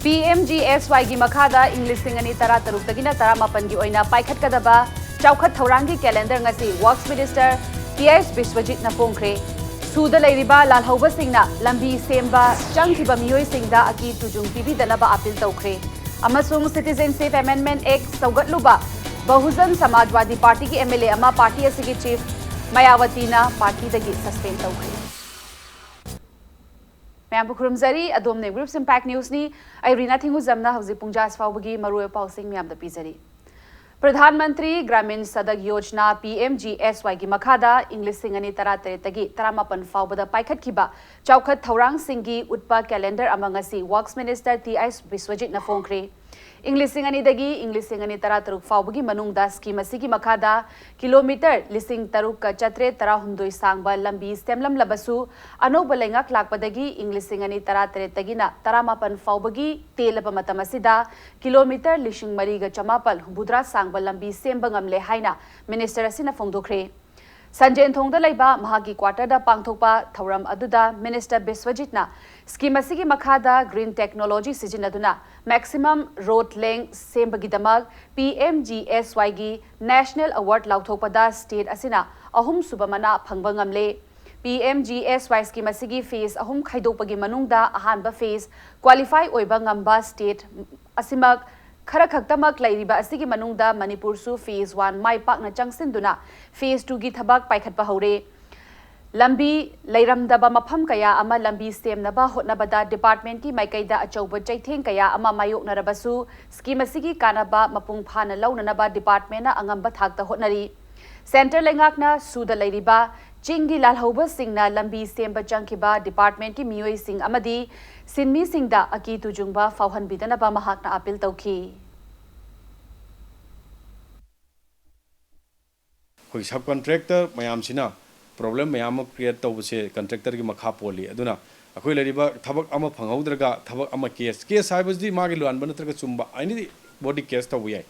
PMGSY gi makhada English singani tara taruk tagina tara mapan gi oina paikhat kadaba chaukhat thaurangi calendar ngasi Works Minister TS Biswajit na pongkhre suda leiriba lalhauba singna lambi semba changthiba miyoi singda aki tujung pibi danaba appeal tawkhre amasung Citizenship Amendment Act saugatluba Bahujan Samajwadi Party ki MLA ama party asigi chief Mayawati na party dagi suspend tawkhre मैम खुरमजरी अदोमने groups Impact News नी रीना थिंगु जमना हौजी पुंजास फाउबगी मरुए पाउसिंग म्याम द पिजरी प्रधानमंत्री ग्रामीण सड़क योजना PMGSY की मखादा इंग्लिश सिंगनी तरा तरेतगी तरामापन फाउबदा पाइखतखिबा चौखत थौरांग सिंगी उत्पा कैलेंडर अमंगसी वर्क्स मिनिस्टर TS विश्वजित न फोंख्रे इंग्लिश सिंगनी दगी इंग्लिश सिंगनी तरा तरुक फाउबगी मनुंगदा स्कीम असिगी मखादा किलोमीटर लिसिंग तरुक का चत्रे तरा हुंदोई सांगबा लंबी स्टेमलम लबसु अनोब लेंगाक लाकपदगी इंग्लिश सिंगनी तरा तरेतगिना तरामापन फाउबगी तेलब मतमसिदा किलोमीटर लिसिंग मरीगा चमापल हुबुद्रा सांगबा लंबी Semba ngamle haina minister asina phongdokhre Sanjen thongda leiba mahagi quarter da pangthokpa thauram aduda minister Biswajitna scheme asigi makhada green technology sijinaduna maximum road length sembagidamag PMGSY gi national award lauthokpada state asina ahum subamana phangba ngamle PMGSY scheme asigi phase ahum khaidopagi manungda ahanba phase qualify oiba ngamba state asimak खरा खक्तमक लैरिबा असिगी मनुंगदा मणिपुर सु phase 1 माइ पाकना चंगसिंदुना phase 2 गी थबक पाइखतपा हौरे लंबी लैरमदबा मफम कया अमा लंबी सेमनबा होटनबदा department की माइकैदा अचौब चैथें कया अमा मायोकनरबसु स्कीम असिगी कानबा मपुंग फाना लौननबा डिपार्टमेंट अंगंबा थाकता होटनरी सेंटर लेंगाकना सुदा लैरिबा चिंगी लालहौबा सिंगना लंबी सेम्बा चंखिबा डिपार्टमेंट की मियोई सिंग अमदी सिनमी सिंगदा अकी तुजुंगबा फाउहन बिदनबा महाकना अपील तौखी कोई सब कॉन्ट्रैक्टर मयाम सिना प्रॉब्लम मयाम क्रिएट तौबसे कॉन्ट्रैक्टर की मखा पोली अदुना अखोय लरिबा थबक अमा फंगौद्रगा थबक अमा केस हाइबसदी मागी लुआनबा नत्रगा चुंबा आइनि बॉडी केस तौबु याय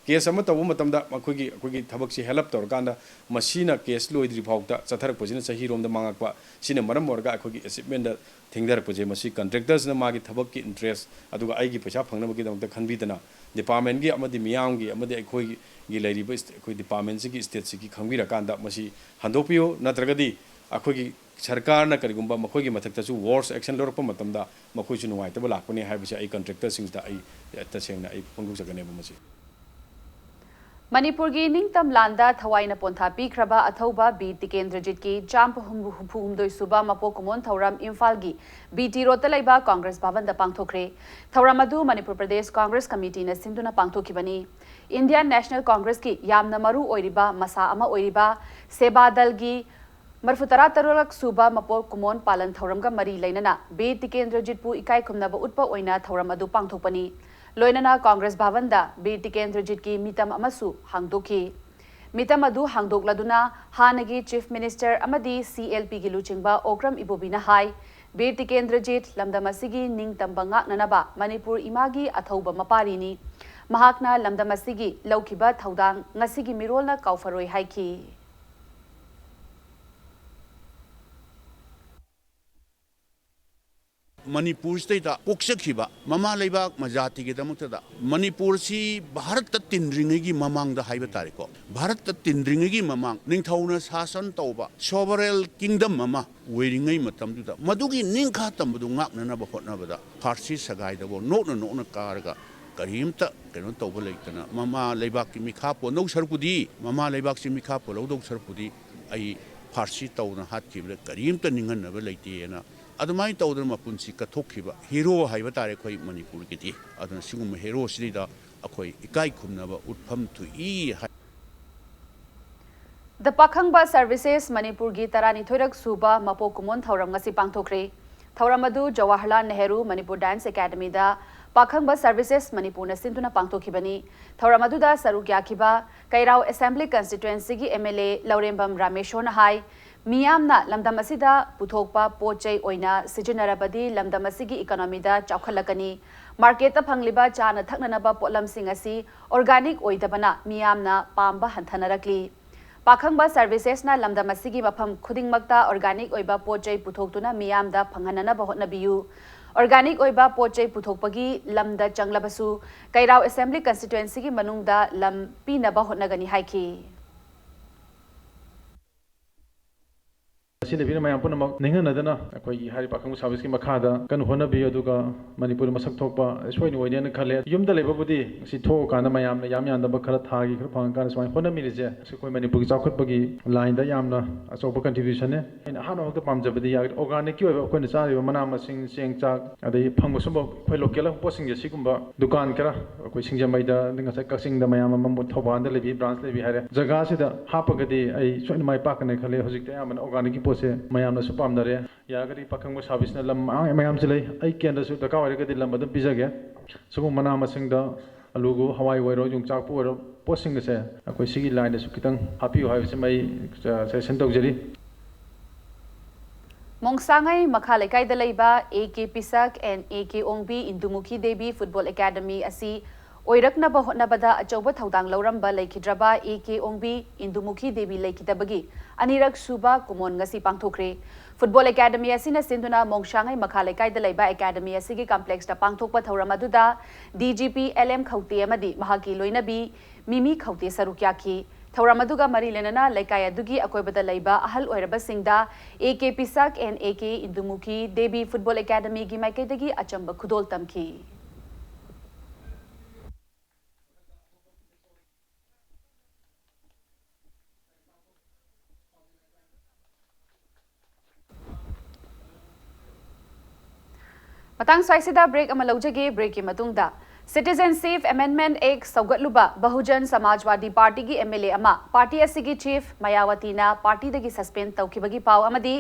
केस अमा तौबु मतमदा अखोयगी थबक से हेल्प तौरकांदा मसीना केस लोइद्री फाउता चथरपजिना सही रोमदा मांगकपा सिने मरम मोरगा अखोयगी अचीवमेंट थिंगदरपजे मसी कॉन्ट्रैक्टर्स ना मागी थबक की इंटरेस्ट अदुगा आइगी पैसा फंगनबगी दमता खनबीदना डिपार्टमेंट की अमदी मियांगी अमदी अखोयगी लैरिबा अखोय डिपार्टमेंट की स्टेट की खंगबीरकांदा मसी हंदोपियो नत्रगदी अखोयगी सरकार ना करिगुंबा मखोयगी मथक्तसु वर्स एक्शन लौरप मतमदा मखोयसु नुवाइतबा लाकपने हाइबसे आई कॉन्ट्रैक्टर सिंगदा आई तसेंगना आई पंगुजगनेबा मसी मणिपुर की निंगतम लांदा थवाइना पोंथा पीख्रबा अथौबा बी टिकेंद्रजित की जाम्प हुमदोई सुबा मपो कुमोन थौरम इम्फाल की बीटी रोड तलैबा कांग्रेस भवन द पांगथोखरे थौरम अदु मणिपुर प्रदेश कांग्रेस कमिटी ने सिंधुना पांगथोखिबनी इंडियन नेशनल कांग्रेस की यामना मरु ओइरिबा मसा अमा ओइरिबा सेबा दल की मरफुतरा तरुलक सुबा मपो कुमोन पालन थौरम का मरी लेनना बी टिकेंद्रजित पु इकाई खुमनबा उटपा ओइना थौरम अदु पांगथोपनी लोइनना कांग्रेस भवन दा बी टिकेंद्रजित की मितम अमसु हांगदोखी मितम अदु हांगदोकलदुना हानगी चीफ मिनिस्टर अमदी CLP की लुचिंगबा ओक्रम इबोबिना हाई बी टिकेंद्रजित लमदम असिगी निंगतम बंगाकननबा मणिपुर इमागी अथौबा मपारीनी महाकना लमदम असिगी लौखिबा थौदांग ngasiगी मिरोलना काउफरोय हाइकी मणिपुर स्टेट पोक्सखिबा ममा लेबाक मजाति के दमकदा मणिपुर सी भारत तिनरिंगी ममांग हाइबा तारेको भारत तिनरिंगी ममांग निंगथौना शासन तौबा सोवरेल किंगडम ममा वेरिंगै मतमदुदा मदुगी निंखा तंबदु ngaknanaba hotnabada फारसी सगाइदबो नोकना कारगा करीमता कनो तौबा लेतना ममा लेबाक की मिखा पोनौ सरपुदी ममा लेबाक सी मिखा पोलौदौ सरपुदी आई फारसी तौना हातखिबले करीमता निंगनबा लेतेना अदुमाई तौदर मपुंसी कथोखिबा हीरो हाइबा तारे खोई मणिपुर की अदुन सिगुम हीरो सिदा अखोई इकाई खुमनबा उठफम Thuy the Pakhangba services Manipur की तरानी थोरक सुबा मपो कुमोन थौरम ngasi पांगथोखरे थौरम अदु जवाहरलाल नेहरू मणिपुर डांस एकेडमी दा पाखंगबा सर्विसेस मणिपुर न सिंधुना पांगथोखिबनी थौरम अदु दा सरुक याखिबा कैराव असेंबली कंस्टिट्युएंसी की MLA लौरेंबम रामेश्वर हाई मियामना लमदम असिदा पुथोकपा पोचै ओइना सिजनरबदी लमदम असिगी इकोनॉमीदा चौखलकनी मार्केट फंगलिबा चाना थकननबा पोलमसिंग असि ऑर्गेनिक ओइदबना मियामना पांबा हंथनरकली पाखंगबा सर्विसेसना लमदम असिगी मफम खुदिंगमक्ता ऑर्गेनिक ओइबा पोचै पुथोकतुना मियामदा फंगननबा होटनबियु ऑर्गेनिक ओइबा पोचै पुथोकपगी लमदा चंगलबसु कैराव असेंबली कंस्टिट्युएंसी की मनुंगदा लम पीनबा होटनगनी हाइखी मैम पुनमक निंगनदना अखोई हारि पाखंग सर्विस की मखादा कन होनबी अदुगा मणिपुर मसक थोकपा सोइन ओइनेन खले युमदा लेबबुदी सि थो काना मयाम याम याम खरा थागी खरा फंग काना स्वाइन होनमिरिजे अखोई मणिपुर की चाखुटपगी लाइन दा यामना अचौब कंट्रीब्यूशन ने इन हानो हक पामजबदी या ऑर्गेनिक की ओइबा अखोई चारिबा मना मसिंग चेंग चाक अदई फंग सुब अखोई लोकल पोसिंग सिगुंबा दुकान करा अखोई सिंगजमैदा निंगसा कक्सिंग दा मयाम मम थौबान दा लेबी ब्रांच लेबी हारे जगह सिदा हापगदी आई सोइन माइ पाकने खले हजिक यामन ऑर्गेनिक से मैम पामनरे यागरी पाखंग सर्विस लम मैम से आई केंद्र दरकार लम पीजगे सूब मना अलूगु हवाई ओरो योंचाकू ओरो पोसिंग से अखोई लाइन खितंग हापियो है मई सेशन तौजरी मोंगसांगई मखा लेकाइदा लेबा AK Pisak and AK Ongbi Indumukhi Devi football academy असी ओइरकनबा होटनबदा अचौब थौदांग लौरंबा लेखिद्रबा AK ओंगबी इंदुमुखी देवी लेखिदबगी अनिरक सुबा कुमोन ngasi पांगथोखरे फुटबॉल एकेडमी असिना सिंदुना मोंगसांगई मखा लेकाइदा लेबा एकेडमी असिगी कॉम्प्लेक्स दा पांगथोकपा थौरम अदुदा DGP LM खौते अमदी महाकी लोइनबी मिमी खौते सरुक्याखी थौरम अदुगा मरी लेनना लेकाय अदुगी अकोइबदा लेबा अहल ओइरबसिंगदा AK Pisak and AK Indumukhi Devi football academy गी माइकेदगी अचंब खुदोल तमखी मतंग स्वाइसिदा ब्रेक अमा लौजगे ब्रेक की मतुंगदा सिटीजनशिप अमेंडमेंट एक्ट सौगतलुबा बहुजन समाजवादी पार्टी की MLA अमा पार्टी असिगी चीफ मायावतीना पार्टी दगी सस्पेंड तौखिबगी पाव अमदी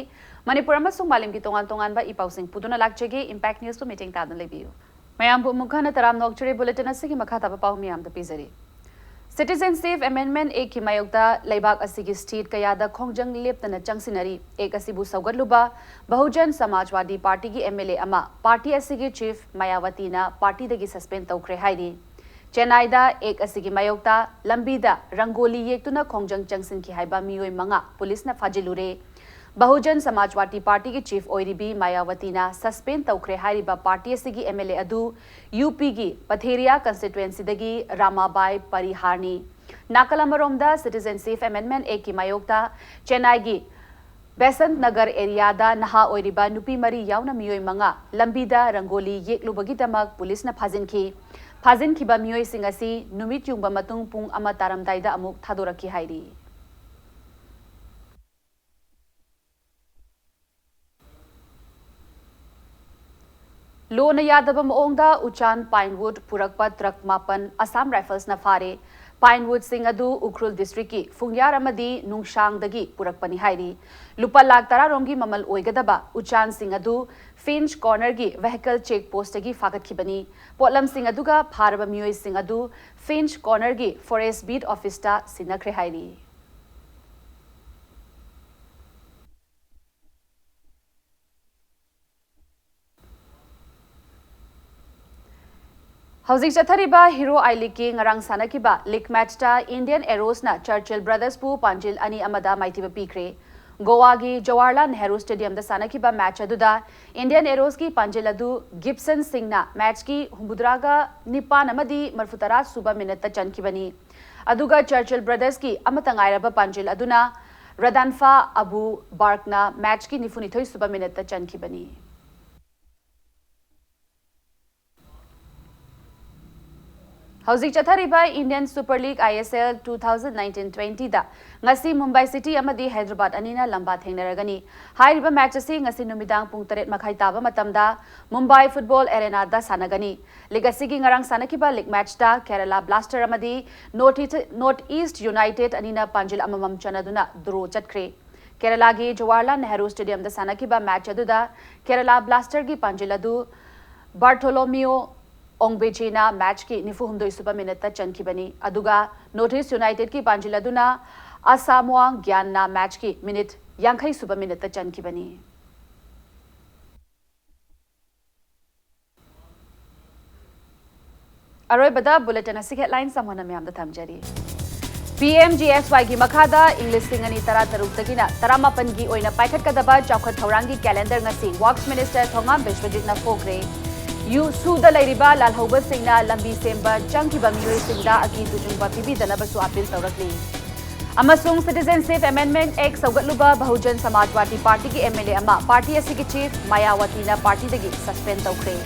मणिपुर अमसुंग मालिम की तोंगान तोंगानबा इपाउसिंग पुदुना लाक्चगे इंपैक्ट न्यूज को मीटिंग तादन लेबियु मयाम बु मुखाना तराम नोक्चरे बुलेटिन असिगी मखा ताबा पाव मियाम द पिजरी सिटीजनशिप अमेंडमेंट एक्ट की मायोक्ता लेबाक असिगी स्टेट कयादा खोंजंग लेप्तना चंगसिनरी एक असिबु सौगतलुबा बहुजन समाजवादी पार्टी की MLA अमा पार्टी असिगी चीफ मायावतीना पार्टी दगी सस्पेंड तौखरे हाइरी चेन्नईदा एक असिगी मायोक्ता लंबीदा रंगोली येक्तुना खोंजंग चंगसिन की हाइबा मियोय मंगा पुलिसना फाजिलुरे बहुजन समाजवादी पार्टी की चीफ ओइरिबी मायावतीना सस्पेंड तौखरे हाइरिबा पार्टी असिगी MLA अदु UP की पथेरिया कंस्टिट्युएंसी दगी रामाबाई परिहारनी नाकलमरोमदा सिटीजनशिप अमेंडमेंट एक्ट की मायोक्ता चेन्नई की बेसंत नगर एरियादा नहा ओइरिबा नुपी मरी यावना मियोय मंगा लंबीदा रंगोली येक्लुबगीदमक पुलिसना फाजिनखिबा मियोय सिंग असि नुमित युंगबा मतुंग पुंग अमा तारमदाइदा अमुक थादोरकी हाइरी लोन यादव मओंगदा उचान पाइनवुड पुरकपा ट्रक मापन असम राइफल्स न फारे पाइनवुड सिंह अदु उखरुल डिस्ट्रिक्ट की फुंगयार अमदी नुंगशांगदगी पुरकपनी हाइरी लुपा लाख 10 रोंगी ममल ओइगदबा उचान सिंह अदु फिंच कॉर्नर की व्हीकल चेक पोस्ट की फागतखिबनी पोलम सिंह अदुगा फारब मियोय सिंह अदु फिंच कॉर्नर की फॉरेस्ट बीट ऑफिसटा सिनखरे हाइरी हौजिक चथरिबा हीरो आई लीग की ngarang sanakiba लीग मैचटा इंडियन एरोस ना चर्चिल ब्रदर्स पु पांजिल अनि अमदा माइतिबा पीखरे गोवा की जवाहरलाल नेहरू स्टेडियम दा सनाकिबा मैच अदुदा इंडियन एरोस की पांजिल अदु गिब्सन सिंह ना मैच की हुबुद्रागा निपान अमदी मरफुतरा सुबा मिनट ता चनकिबनी अदुगा चर्चिल ब्रदर्स की अमतंगाइरबा पांजिल अदुना रदानफा अबू बार्कना मैच की निफुनिथोय सुबा मिनट ता चनकिबनी हौजिक चथरिबा इंडियन सुपर लीग ISL 2019-20 दा ngasi मुंबई सिटी अमदी हैदराबाद अनिना लंबा थेंगनरगनी हाइरिबा मैच असि ngasi नुमिदांग पुंग 8 मखाई ताबा मतमदा मुंबई फुटबॉल एरेना दा सानगनी लीग असिगी ngarang sanakiba लीग मैच दा केरला ब्लास्टर अमदी नॉर्थ ईस्ट यूनाइटेड अनिना पांजिल अममम चनदुना द्रो चटख्रे केरला की जवाहरलाल नेहरू स्टेडियम दा सानकिबा मैच अदुदा केरला ब्लास्टर की पांजिल अदु बार्थोलोमियो ओंगबेचेना मैच की निफुहुमदोय सुबा मिनट ता चनखिबनी अदुगा नॉर्थ ईस्ट यूनाइटेड की पांजिल अदुना असामुआंग ग्यानना मैच की मिनट 50 सुबा मिनट ता चनखिबनी अरोय बदा बुलेटिन असि हेडलाइन समोना म्याम दा थमजरी PMGSY की मखादा ꯏꯪ 2013 तरामापन की ओइना पाइखटकदबा चौखट थौरांगी calendar ngasi works minister Thongam विश्वजितना फोक्रे यू सूदा लैरिबा लालहौबा सिंगना लंबी सेंबा चंगकिबा मियोय सिंगदा अकी तुजुंबा पिबिदनबसु अपील तौरकली अमसुंग सिटीजनशिप अमेंडमेंट एक्ट सौगतलुबा बहुजन समाजवादी पार्टी की MLA अमा पार्टी असि की चीफ मायावती ना पार्टी दगी सस्पेंड तौखरे